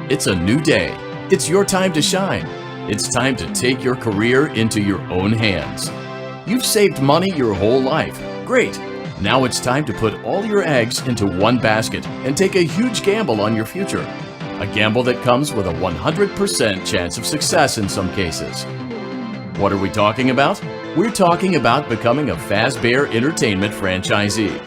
It's a new day. It's your time to shine. It's time to take your career into your own hands. You've saved money your whole life. Great. Now it's time to put all your eggs into one basket and take a huge gamble on your future. A gamble that comes with a 100% chance of success in some cases. What are we talking about? We're talking about becoming a Fazbear Entertainment franchisee.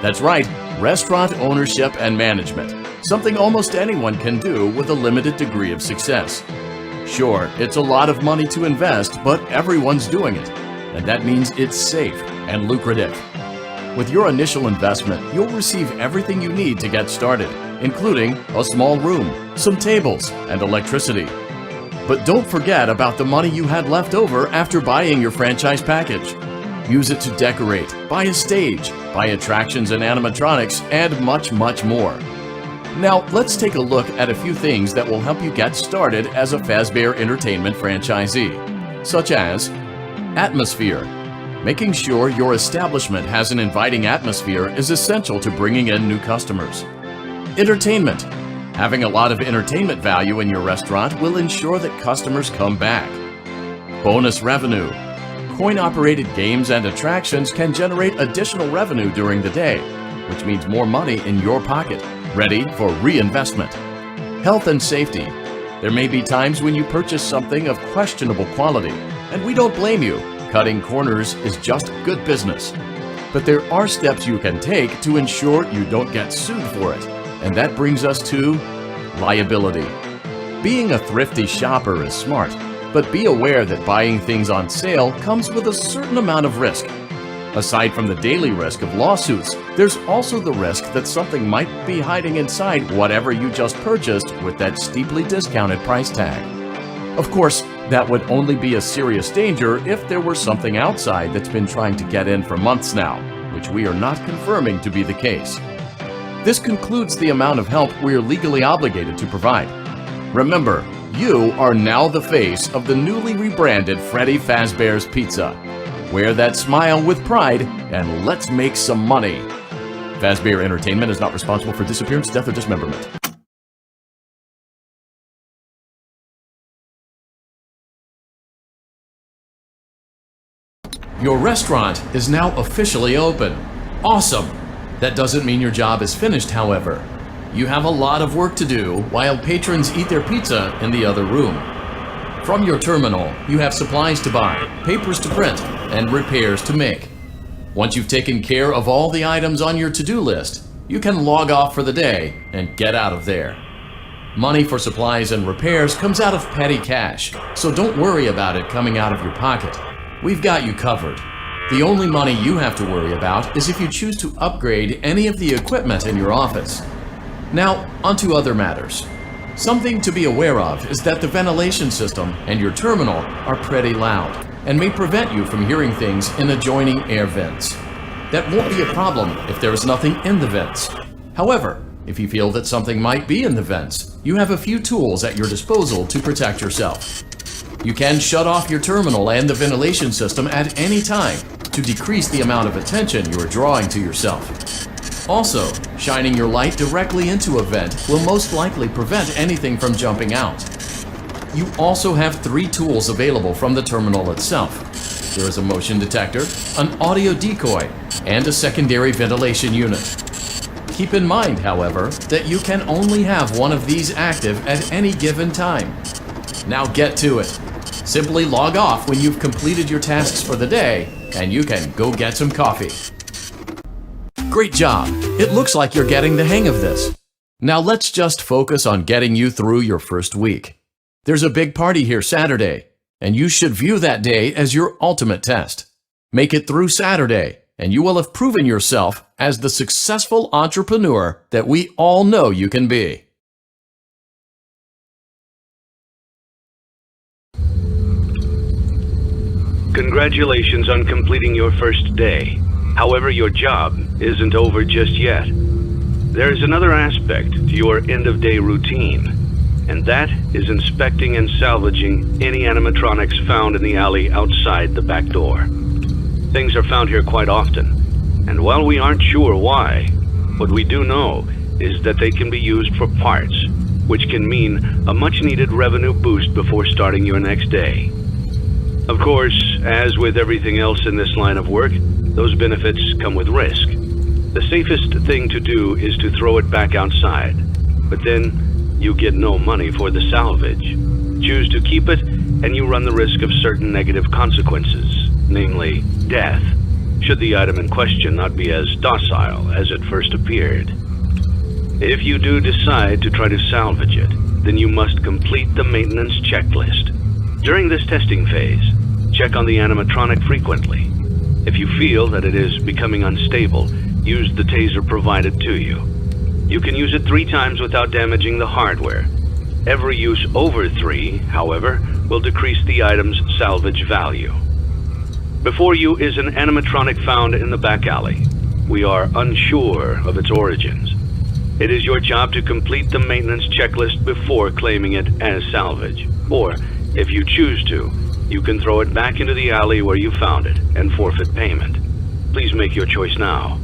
That's right, restaurant ownership and management. Something almost anyone can do with a limited degree of success. Sure, it's a lot of money to invest, but everyone's doing it. And that means it's safe and lucrative. With your initial investment, you'll receive everything you need to get started, including a small room, some tables, and electricity. But don't forget about the money you had left over after buying your franchise package. Use it to decorate, buy a stage, buy attractions and animatronics, and much, much more. Now, let's take a look at a few things that will help you get started as a Fazbear Entertainment franchisee, such as atmosphere. Making sure your establishment has an inviting atmosphere is essential to bringing in new customers. Entertainment. Having a lot of entertainment value in your restaurant will ensure that customers come back. Bonus revenue. Coin-operated games and attractions can generate additional revenue during the day, which means more money in your pocket, ready for reinvestment. Health and safety. There may be times when you purchase something of questionable quality, and we don't blame you. Cutting corners is just good business. But there are steps you can take to ensure you don't get sued for it. And that brings us to liability. Being a thrifty shopper is smart, but be aware that buying things on sale comes with a certain amount of risk. Aside from the daily risk of lawsuits, there's also the risk that something might be hiding inside whatever you just purchased with that steeply discounted price tag. Of course, that would only be a serious danger if there were something outside that's been trying to get in for months now, which we are not confirming to be the case. This concludes the amount of help we are legally obligated to provide. Remember, you are now the face of the newly rebranded Freddy Fazbear's Pizza. Wear that smile with pride and let's make some money. Fazbear Entertainment is not responsible for disappearance, death, or dismemberment. Your restaurant is now officially open. Awesome! That doesn't mean your job is finished, however. You have a lot of work to do while patrons eat their pizza in the other room. From your terminal, you have supplies to buy, papers to print, and repairs to make. Once you've taken care of all the items on your to-do list, you can log off for the day and get out of there. Money for supplies and repairs comes out of petty cash, so don't worry about it coming out of your pocket. We've got you covered. The only money you have to worry about is if you choose to upgrade any of the equipment in your office. Now, onto other matters. Something to be aware of is that the ventilation system and your terminal are pretty loud and may prevent you from hearing things in adjoining air vents. That won't be a problem if there is nothing in the vents. However, if you feel that something might be in the vents, you have a few tools at your disposal to protect yourself. You can shut off your terminal and the ventilation system at any time to decrease the amount of attention you are drawing to yourself. Also, shining your light directly into a vent will most likely prevent anything from jumping out. You also have 3 tools available from the terminal itself. There is a motion detector, an audio decoy, and a secondary ventilation unit. Keep in mind, however, that you can only have one of these active at any given time. Now get to it. Simply log off when you've completed your tasks for the day, and you can go get some coffee. Great job! It looks like you're getting the hang of this. Now let's just focus on getting you through your first week. There's a big party here Saturday, and you should view that day as your ultimate test. Make it through Saturday, and you will have proven yourself as the successful entrepreneur that we all know you can be. Congratulations on completing your first day. However, your job isn't over just yet. There is another aspect to your end-of-day routine, and that is inspecting and salvaging any animatronics found in the alley outside the back door. Things are found here quite often, and while we aren't sure why, what we do know is that they can be used for parts, which can mean a much-needed revenue boost before starting your next day. Of course, as with everything else in this line of work, those benefits come with risk. The safest thing to do is to throw it back outside, but then you get no money for the salvage. Choose to keep it, and you run the risk of certain negative consequences, namely death, should the item in question not be as docile as it first appeared. If you do decide to try to salvage it, then you must complete the maintenance checklist. During this testing phase, check on the animatronic frequently. If you feel that it is becoming unstable, use the taser provided to you. You can use it 3 times without damaging the hardware. Every use over 3, however, will decrease the item's salvage value. Before you is an animatronic found in the back alley. We are unsure of its origins. It is your job to complete the maintenance checklist before claiming it as salvage. Or, if you choose to, you can throw it back into the alley where you found it and forfeit payment. Please make your choice now.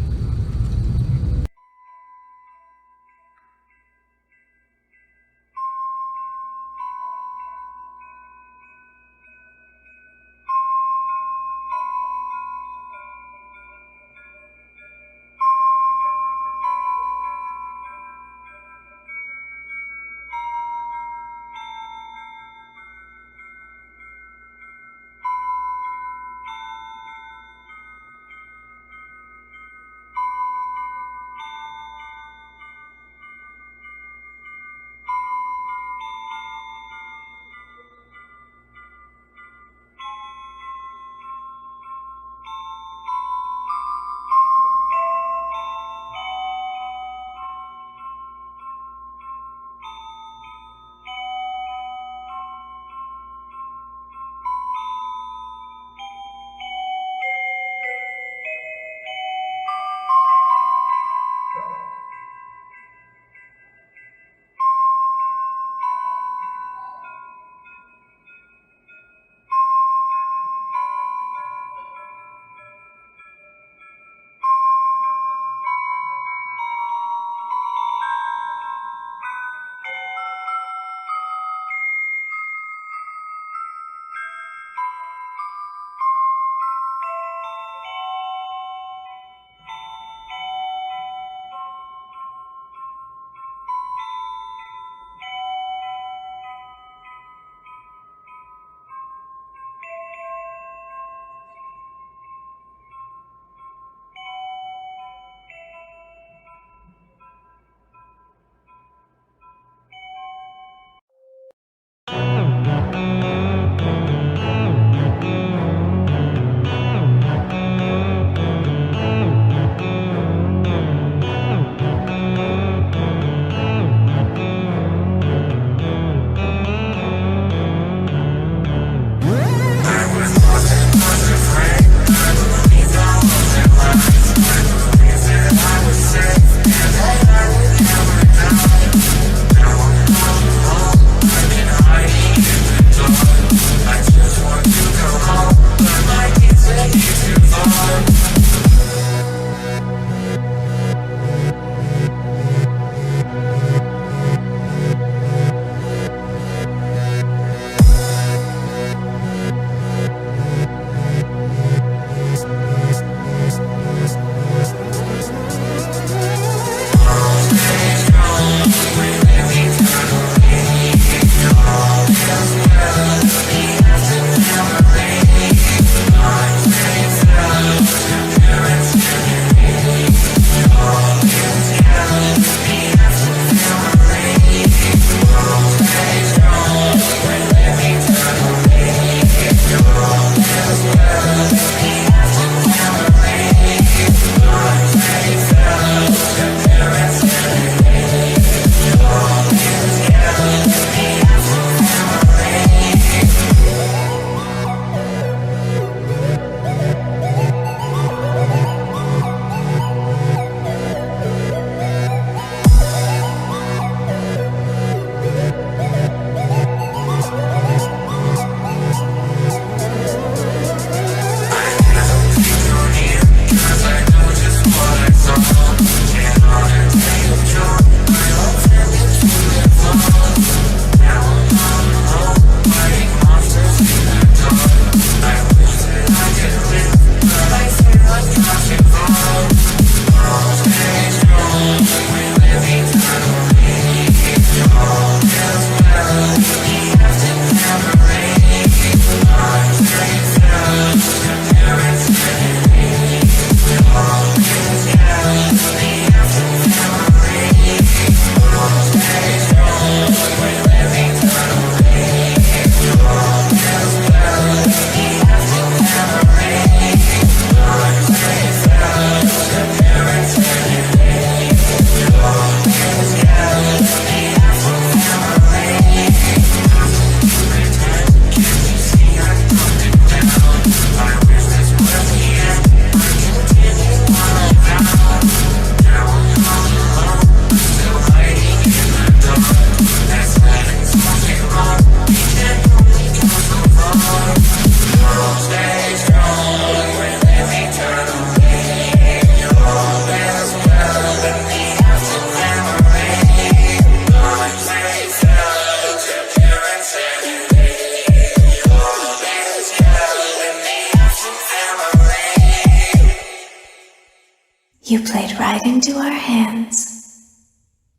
You played right into our hands.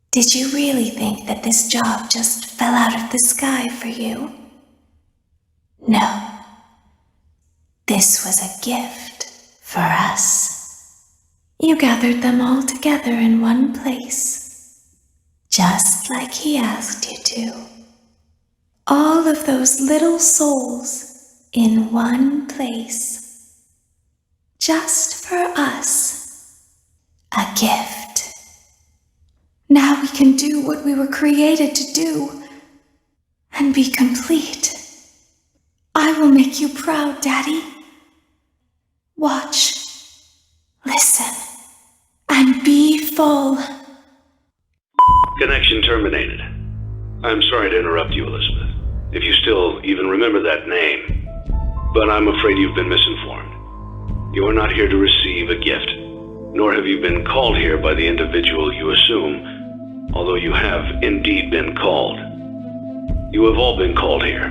Did you really think that this job just fell out of the sky for you? No. This was a gift for us. You gathered them all together in one place, just like he asked you to. All of those little souls in one place, just for us. A gift. Now we can do what we were created to do and be complete. I will make you proud, Daddy. Watch, listen, and be full. Connection terminated. I'm sorry to interrupt you, Elizabeth, if you still even remember that name. But I'm afraid you've been misinformed. You are not here to receive a gift, nor have you been called here by the individual you assume, although you have indeed been called. You have all been called here,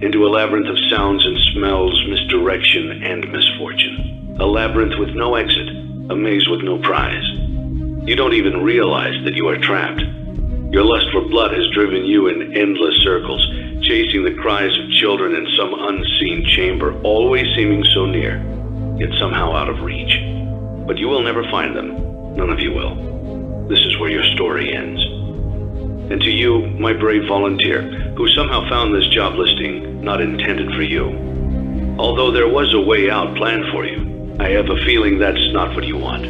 into a labyrinth of sounds and smells, misdirection and misfortune. A labyrinth with no exit, a maze with no prize. You don't even realize that you are trapped. Your lust for blood has driven you in endless circles, chasing the cries of children in some unseen chamber, always seeming so near, yet somehow out of reach. But you will never find them. None of you will. This is where your story ends. And to you, my brave volunteer, who somehow found this job listing not intended for you. Although there was a way out planned for you, I have a feeling that's not what you want.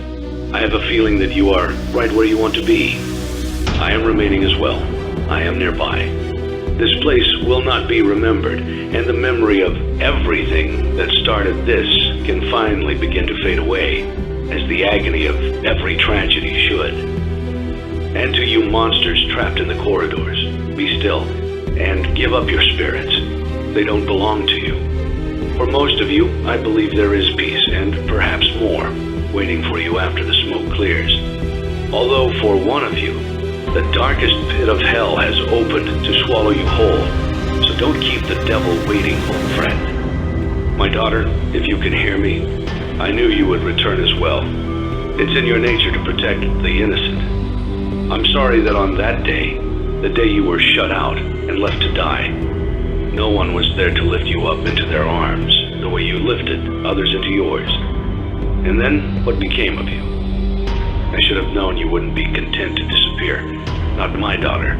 I have a feeling that you are right where you want to be. I am remaining as well. I am nearby. This place will not be remembered, and the memory of everything that started this can finally begin to fade away, as the agony of every tragedy should. And to you monsters trapped in the corridors, be still, and give up your spirits. They don't belong to you. For most of you, I believe there is peace, and perhaps more, waiting for you after the smoke clears. Although for one of you, the darkest pit of hell has opened to swallow you whole, so don't keep the devil waiting, old friend. My daughter, if you can hear me, I knew you would return as well. It's in your nature to protect the innocent. I'm sorry that on that day, the day you were shut out and left to die, no one was there to lift you up into their arms the way you lifted others into yours. And then, what became of you? I should have known you wouldn't be content to disappear. Not my daughter.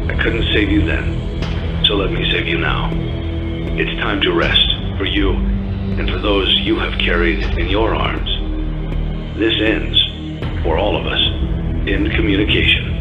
I couldn't save you then, so let me save you now. It's time to rest, for you, and for those you have carried in your arms. This ends, for all of us, in communication.